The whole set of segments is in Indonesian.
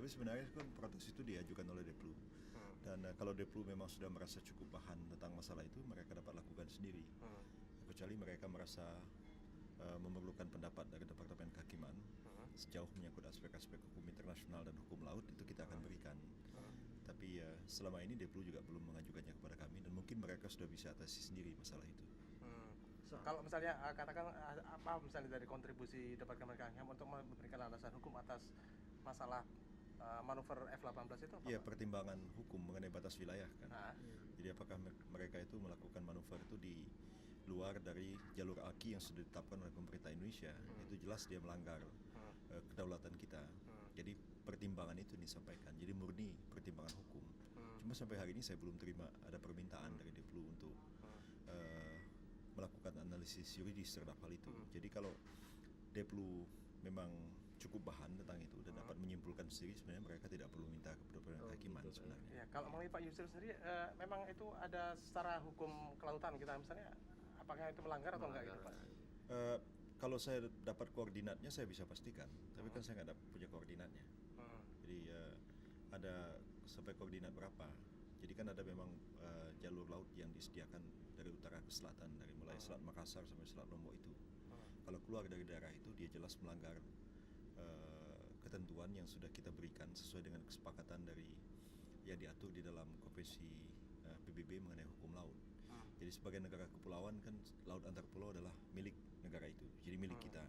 Tapi sebenarnya kan protes itu diajukan oleh Deplu. Dan kalau Deplu memang sudah merasa cukup bahan tentang masalah itu, mereka dapat lakukan sendiri. Kecuali mereka merasa memerlukan pendapat dari Departemen Kehakiman sejauh menyangkut aspek-aspek hukum internasional dan hukum laut, itu kita akan berikan. Tapi selama ini Deplu juga belum mengajukannya kepada kami, dan mungkin mereka sudah bisa atasi sendiri masalah itu. Kalau misalnya katakan apa misalnya dari kontribusi Departemen Kehakiman untuk memberikan alasan hukum atas masalah manuver F-18 itu apa? Ya, pertimbangan hukum mengenai batas wilayah kan. Jadi apakah mereka itu melakukan manuver itu di luar dari jalur AKI yang sudah ditetapkan oleh pemerintah Indonesia, itu jelas dia melanggar kedaulatan kita. Jadi pertimbangan itu disampaikan, jadi murni pertimbangan hukum. Cuma sampai hari ini saya belum terima ada permintaan dari Deplu untuk melakukan analisis yuridis terhadap hal itu. Jadi kalau Deplu memang cukup bahan tentang itu dan dapat menyimpulkan sendiri, sebenarnya mereka tidak perlu minta kepada Kehakiman sebenarnya. Ya, kalau melalui Pak Yusril sendiri, memang itu ada secara hukum kelautan kita misalnya, apakah itu melanggar atau enggak gitu Pak? Kalau saya dapat koordinatnya saya bisa pastikan, tapi kan saya nggak punya koordinatnya. Jadi ada sampai koordinat berapa? Jadi kan ada memang jalur laut yang disediakan dari utara ke selatan, dari mulai Selat Makassar sampai Selat Lombok itu. Kalau keluar dari daerah itu, dia jelas melanggar ketentuan yang sudah kita berikan sesuai dengan kesepakatan dari yang diatur di dalam konvensi PBB mengenai hukum laut. Jadi sebagai negara kepulauan kan laut antar pulau adalah milik negara itu, jadi milik kita.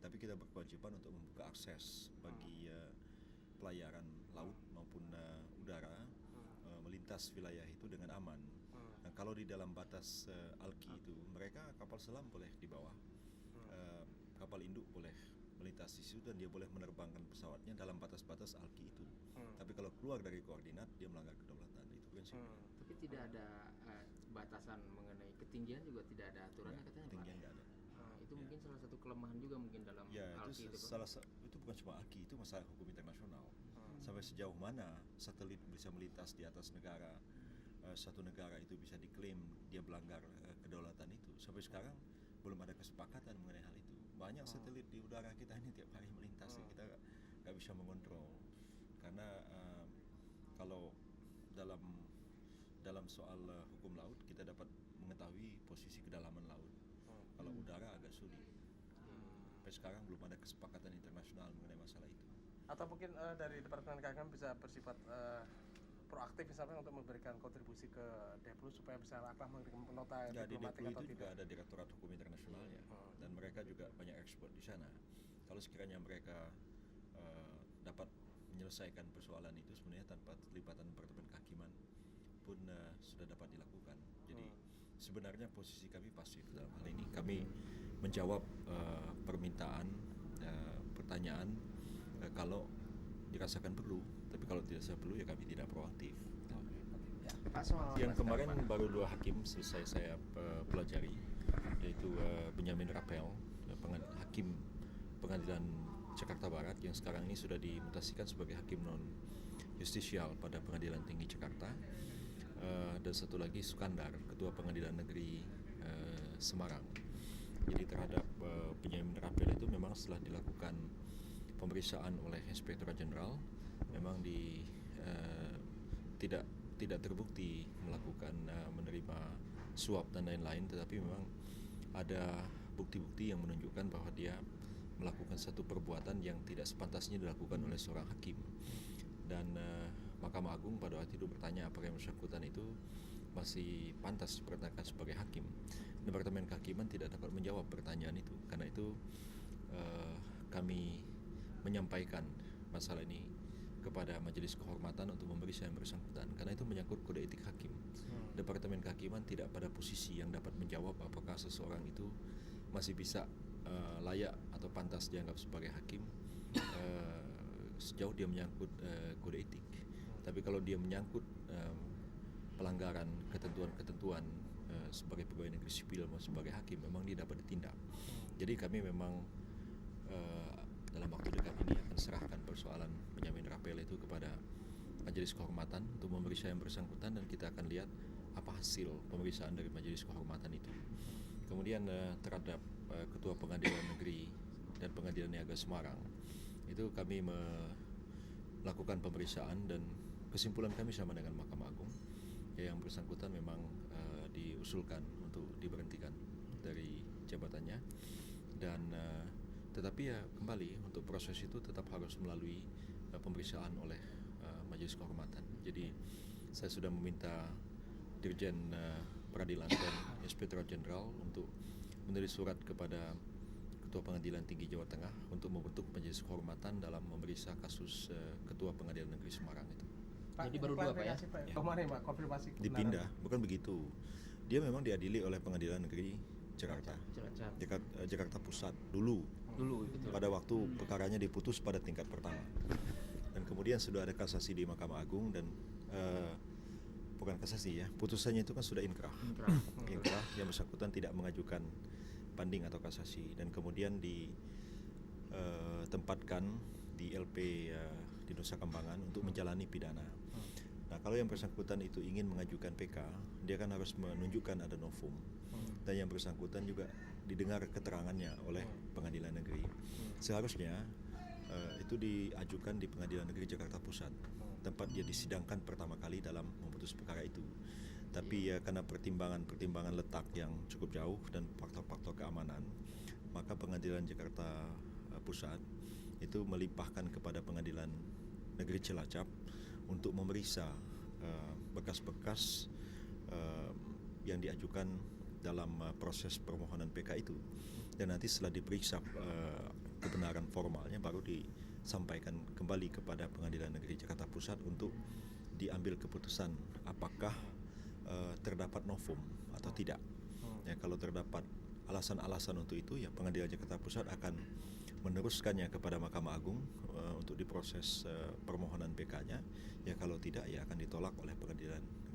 Tapi kita berkewajiban untuk membuka akses bagi pelayaran laut maupun udara melintas wilayah itu dengan aman. Nah, kalau di dalam batas ALKI itu, mereka kapal selam boleh di bawah, kapal induk boleh melintas di situ, dan dia boleh menerbangkan pesawatnya dalam batas-batas ALKI itu. Tapi kalau keluar dari koordinat, dia melanggar kedaulatan, itu prinsipnya. Tapi tidak ada batasan mengenai ketinggian, juga tidak ada aturannya katanya Pak. Ketinggian nggak ada. Itu mungkin salah satu kelemahan juga mungkin dalam ALKI itu. Itu bukan cuma ALKI, itu masalah hukum internasional. Sampai sejauh mana satelit bisa melintas di atas negara, satu negara itu bisa diklaim dia melanggar kedaulatan itu. Sampai sekarang belum ada kesepakatan mengenai hal itu. Banyak satelit di udara kita ini tiap hari melintas, kita nggak bisa mengontrol. Karena kalau dalam soal hukum laut kita dapat mengetahui posisi kedalaman laut. Kalau udara agak sulit. Sampai sekarang belum ada kesepakatan internasional mengenai masalah itu. Atau mungkin dari Departemen Kehakiman bisa bersifat proaktif misalnya untuk memberikan kontribusi ke Deplu supaya bisa memberikan nota diplomatik atau tidak? Itu juga ada Direktorat Hukum Internasionalnya, dan mereka juga banyak ekspor di sana. Kalau sekiranya mereka dapat menyelesaikan persoalan itu sebenarnya tanpa terlibatan Departemen Kehakiman pun sudah dapat dilakukan. Jadi sebenarnya posisi kami pasif dalam hal ini. Kami menjawab permintaan, pertanyaan kalau dirasakan perlu, tapi kalau tidak perlu ya kami tidak proaktif. Ya, Pak, soal yang kemarin baru 2 hakim selesai saya pelajari, yaitu Benyamin Rapel, hakim pengadilan Jakarta Barat yang sekarang ini sudah dimutasikan sebagai hakim non justisial pada Pengadilan Tinggi Jakarta, dan satu lagi Sukandar, ketua Pengadilan Negeri Semarang. Jadi terhadap Benyamin Rapel itu memang setelah dilakukan pemeriksaan oleh Inspektorat Jenderal, memang tidak terbukti melakukan menerima suap dan lain-lain, tetapi memang ada bukti-bukti yang menunjukkan bahwa dia melakukan satu perbuatan yang tidak sepantasnya dilakukan oleh seorang hakim. Dan Mahkamah Agung pada waktu itu bertanya apakah yang bersangkutan itu masih pantas diperintahkan sebagai hakim. Departemen Kehakiman tidak dapat menjawab pertanyaan itu. Karena itu kami menyampaikan masalah ini kepada Majelis Kehormatan untuk memeriksa yang bersangkutan, karena itu menyangkut kode etik hakim. Departemen Kehakiman tidak pada posisi yang dapat menjawab apakah seseorang itu masih bisa layak atau pantas dianggap sebagai hakim sejauh dia menyangkut kode etik. Tapi kalau dia menyangkut pelanggaran ketentuan-ketentuan sebagai pegawai negeri sipil maupun sebagai hakim, memang dia dapat ditindak. Jadi kami memang dalam waktu dekat ini akan serahkan persoalan Benyamin Rapel itu kepada Majelis Kehormatan untuk memeriksa yang bersangkutan, dan kita akan lihat apa hasil pemeriksaan dari Majelis Kehormatan itu. Kemudian terhadap Ketua Pengadilan Negeri dan Pengadilan Niaga Semarang, itu kami lakukan pemeriksaan dan kesimpulan kami sama dengan Mahkamah Agung. Yang bersangkutan memang diusulkan untuk diberhentikan dari jabatannya dan tetapi ya kembali untuk proses itu tetap harus melalui pemeriksaan oleh Majelis Kehormatan. Jadi saya sudah meminta Dirjen Peradilan dan Inspektorat Jenderal untuk menulis surat kepada Ketua Pengadilan Tinggi Jawa Tengah untuk membentuk Majelis Kehormatan dalam memeriksa kasus Ketua Pengadilan Negeri Semarang itu. Pak, Jadi baru dua, Pak, ya? Ya. Kemarin Pak, konfirmasi kebenaran. Dipindah, bukan begitu. Dia memang diadili oleh Pengadilan Negeri Jakarta, Cilacap. Jakarta Pusat dulu. Betul. Pada waktu perkaranya diputus pada tingkat pertama. Dan kemudian sudah ada kasasi di Mahkamah Agung dan bukan kasasi ya, putusannya itu kan sudah inkrah. Inkrah yang bersangkutan tidak mengajukan banding atau kasasi dan kemudian ditempatkan di LP di Nusa Kambangan untuk menjalani pidana. Nah, kalau yang bersangkutan itu ingin mengajukan PK, dia kan harus menunjukkan ada novum. Dan yang bersangkutan juga didengar keterangannya oleh Pengadilan Negeri. Seharusnya itu diajukan di Pengadilan Negeri Jakarta Pusat, tempat dia disidangkan pertama kali dalam memutus perkara itu. Tapi ya karena pertimbangan letak yang cukup jauh dan faktor-faktor keamanan, maka Pengadilan Jakarta Pusat itu melimpahkan kepada Pengadilan Negeri Cilacap untuk memeriksa bekas-bekas yang diajukan dalam proses permohonan PK itu, dan nanti setelah diperiksa kebenaran formalnya baru disampaikan kembali kepada Pengadilan Negeri Jakarta Pusat untuk diambil keputusan apakah terdapat novum atau tidak. Ya, kalau terdapat alasan-alasan untuk itu, ya Pengadilan Jakarta Pusat akan meneruskannya kepada Mahkamah Agung untuk diproses permohonan PK-nya. Ya kalau tidak, ya akan ditolak oleh Pengadilan Negeri